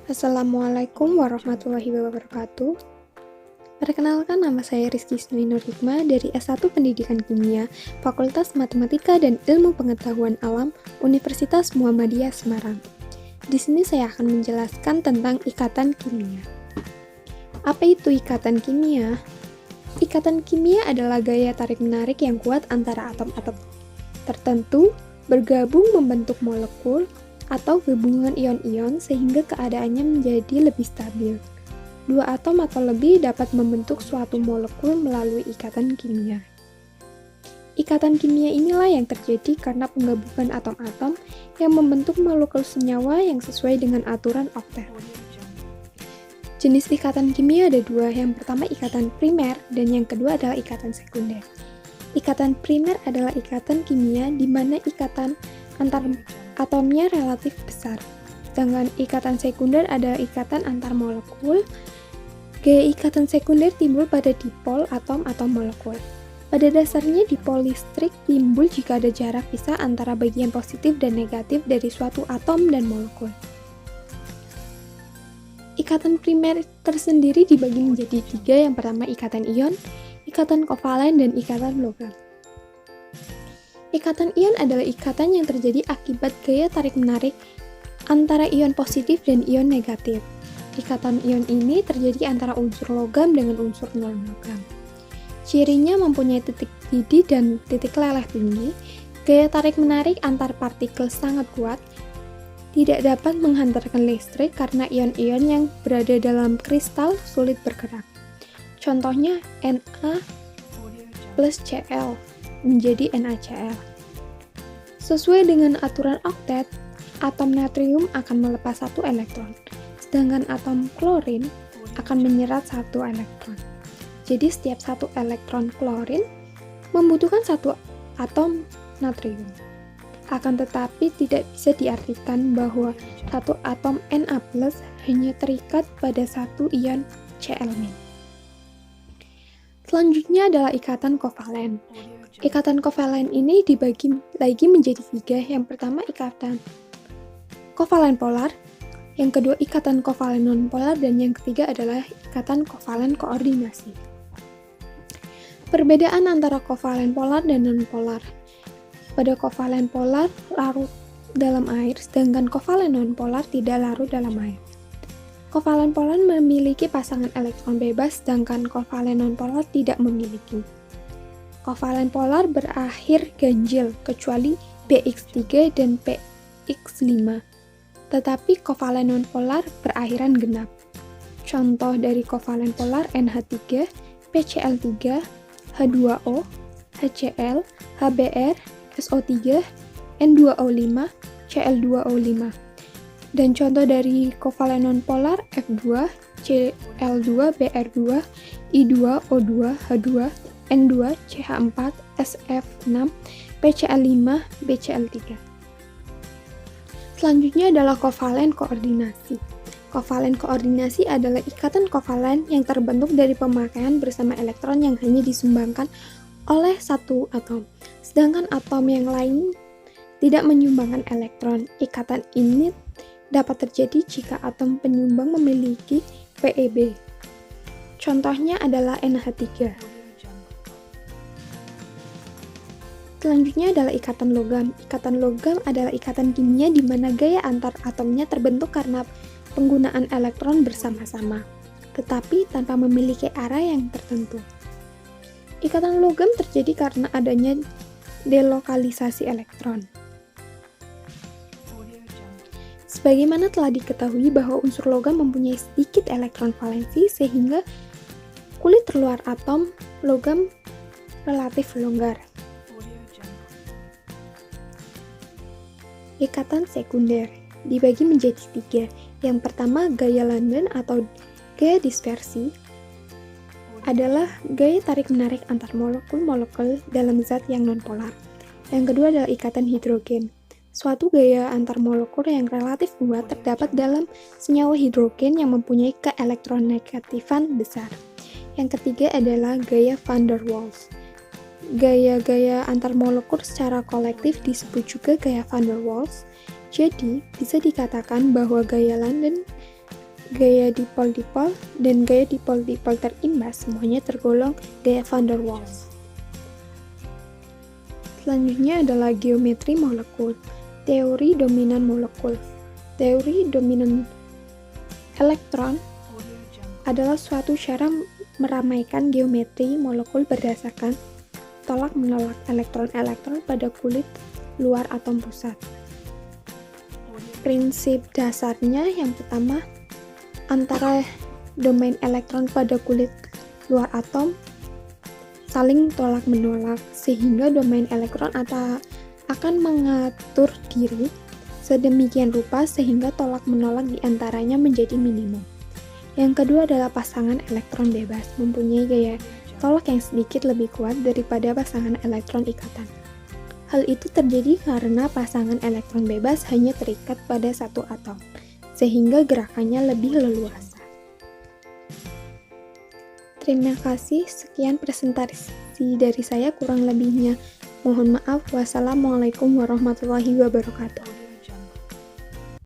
Assalamualaikum warahmatullahi wabarakatuh. Perkenalkan, nama saya Rizky Isnui Nur Hikmah dari S1 Pendidikan Kimia, Fakultas Matematika dan Ilmu Pengetahuan Alam, Universitas Muhammadiyah Semarang. Di sini saya akan menjelaskan tentang ikatan kimia. Apa itu ikatan kimia? Ikatan kimia adalah gaya tarik-menarik yang kuat antara atom-atom tertentu bergabung membentuk molekul atau gabungan ion-ion sehingga keadaannya menjadi lebih stabil. Dua atom atau lebih dapat membentuk suatu molekul melalui ikatan kimia. Ikatan kimia inilah yang terjadi karena penggabungan atom-atom yang membentuk molekul senyawa yang sesuai dengan aturan oktet. Jenis ikatan kimia ada dua, yang pertama ikatan primer dan yang kedua adalah ikatan sekunder. Ikatan primer adalah ikatan kimia di mana ikatan antar atomnya relatif besar. Sedangkan ikatan sekunder adalah ikatan antar molekul. Gaya ikatan sekunder timbul pada dipol atom atau molekul. Pada dasarnya dipol listrik timbul jika ada jarak pisah antara bagian positif dan negatif dari suatu atom dan molekul. Ikatan primer tersendiri dibagi menjadi tiga, yang pertama ikatan ion, ikatan kovalen, dan ikatan logam. Ikatan ion adalah ikatan yang terjadi akibat gaya tarik-menarik antara ion positif dan ion negatif. Ikatan ion ini terjadi antara unsur logam dengan unsur non-logam. Cirinya mempunyai titik didih dan titik leleh tinggi, gaya tarik-menarik antar partikel sangat kuat, tidak dapat menghantarkan listrik karena ion-ion yang berada dalam kristal sulit bergerak. Contohnya Na plus Cl menjadi NaCl. Sesuai dengan aturan oktet, atom natrium akan melepas satu elektron, sedangkan atom klorin akan menyerat satu elektron. Jadi setiap satu elektron klorin membutuhkan satu atom natrium. Akan tetapi tidak bisa diartikan bahwa satu atom Na+ hanya terikat pada satu ion Cl-. Selanjutnya adalah ikatan kovalen. Ikatan kovalen ini dibagi lagi menjadi tiga. Yang pertama ikatan kovalen polar, yang kedua ikatan kovalen nonpolar, dan yang ketiga adalah ikatan kovalen koordinasi. Perbedaan antara kovalen polar dan nonpolar. Pada kovalen polar larut dalam air, sedangkan kovalen nonpolar tidak larut dalam air. Kovalen polar memiliki pasangan elektron bebas, sedangkan kovalen nonpolar tidak memiliki. Kovalen polar berakhir ganjil kecuali px3 dan px5, tetapi kovalen nonpolar berakhiran genap. Contoh dari kovalen polar NH3, PCl3, H2O, HCl, HBr, SO3, N2O5, Cl2O5. Dan contoh dari kovalen nonpolar F2, Cl2, Br2, I2O2, H2, N2, CH4, SF6, PCl5, BCl3. Selanjutnya adalah kovalen koordinasi. Kovalen koordinasi adalah ikatan kovalen yang terbentuk dari pemakaian bersama elektron yang hanya disumbangkan oleh satu atom, sedangkan atom yang lain tidak menyumbangkan elektron. Ikatan ini dapat terjadi jika atom penyumbang memiliki PeB. Contohnya adalah NH3. Selanjutnya adalah ikatan logam. Ikatan logam adalah ikatan kimia di mana gaya antar atomnya terbentuk karena penggunaan elektron bersama-sama, tetapi tanpa memiliki arah yang tertentu. Ikatan logam terjadi karena adanya delokalisasi elektron. Sebagaimana telah diketahui bahwa unsur logam mempunyai sedikit elektron valensi sehingga kulit terluar atom logam relatif longgar. Ikatan sekunder dibagi menjadi tiga. Yang pertama gaya London atau gaya dispersi adalah gaya tarik-menarik antar molekul-molekul dalam zat yang nonpolar. Yang kedua adalah ikatan hidrogen. Suatu gaya antar molekul yang relatif kuat terdapat dalam senyawa hidrogen yang mempunyai keelektronegatifan besar. Yang ketiga adalah gaya van der Waals. Gaya-gaya antar molekul secara kolektif disebut juga gaya van der Waals. Jadi, bisa dikatakan bahwa gaya London gaya dipol-dipol, dan gaya dipol-dipol terimbas semuanya tergolong gaya van der Waals. Selanjutnya adalah geometri molekul, teori dominan molekul. Teori dominan elektron adalah suatu cara meramaikan geometri molekul berdasarkan tolak-menolak elektron-elektron pada kulit luar atom pusat. Prinsip dasarnya yang pertama, antara domain elektron pada kulit luar atom saling tolak-menolak, sehingga domain elektron akan mengatur diri sedemikian rupa sehingga tolak-menolak di antaranya menjadi minimum. Yang kedua adalah pasangan elektron bebas, mempunyai gaya tolak yang sedikit lebih kuat daripada pasangan elektron ikatan. Hal itu terjadi karena pasangan elektron bebas hanya terikat pada satu atom, sehingga gerakannya lebih leluasa. Terima kasih, sekian presentasi dari saya, kurang lebihnya mohon maaf. Wassalamualaikum warahmatullahi wabarakatuh.